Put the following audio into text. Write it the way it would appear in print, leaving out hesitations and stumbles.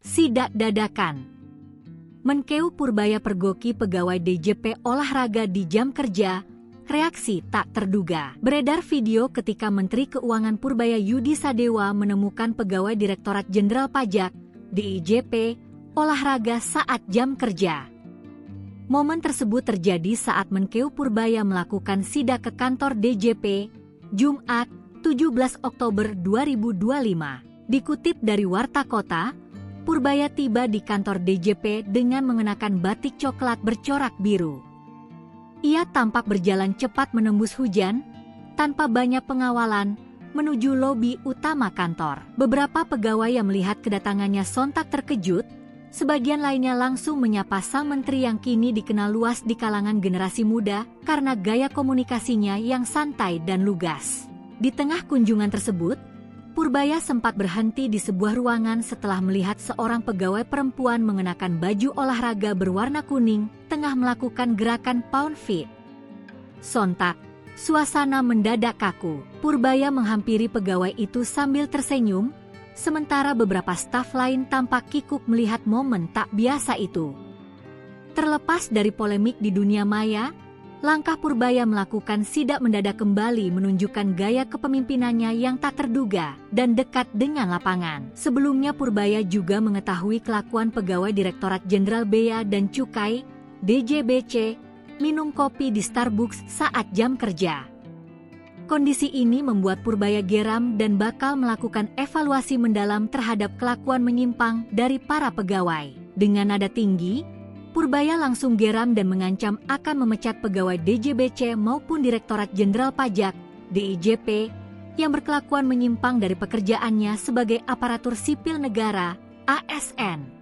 Sidak dadakan. Menkeu Purbaya pergoki pegawai DJP olahraga di jam kerja, reaksi tak terduga. Beredar video ketika Menteri Keuangan Purbaya Yudi Sadewa menemukan pegawai Direktorat Jenderal Pajak, DIJP, olahraga saat jam kerja. Momen tersebut terjadi saat Menkeu Purbaya melakukan sidak ke kantor DJP, Jumat, 17 Oktober 2025. Dikutip dari Warta Kota, Purbaya tiba di kantor DJP dengan mengenakan batik coklat bercorak biru. Ia tampak berjalan cepat menembus hujan, tanpa banyak pengawalan, menuju lobi utama kantor. Beberapa pegawai yang melihat kedatangannya sontak terkejut, sebagian lainnya langsung menyapa sang menteri yang kini dikenal luas di kalangan generasi muda karena gaya komunikasinya yang santai dan lugas. Di tengah kunjungan tersebut, Purbaya sempat berhenti di sebuah ruangan setelah melihat seorang pegawai perempuan mengenakan baju olahraga berwarna kuning tengah melakukan gerakan pound feet. Sontak, suasana mendadak kaku. Purbaya menghampiri pegawai itu sambil tersenyum, sementara beberapa staf lain tampak kikuk melihat momen tak biasa itu. Terlepas dari polemik di dunia maya, langkah Purbaya melakukan sidak mendadak kembali menunjukkan gaya kepemimpinannya yang tak terduga dan dekat dengan lapangan. Sebelumnya Purbaya juga mengetahui kelakuan pegawai Direktorat Jenderal Bea dan Cukai, DJBC, minum kopi di Starbucks saat jam kerja. Kondisi ini membuat Purbaya geram dan bakal melakukan evaluasi mendalam terhadap kelakuan menyimpang dari para pegawai. Dengan nada tinggi, Purbaya langsung geram dan mengancam akan memecat pegawai DJBC maupun Direktorat Jenderal Pajak, DIJP, yang berkelakuan menyimpang dari pekerjaannya sebagai aparatur sipil negara, ASN.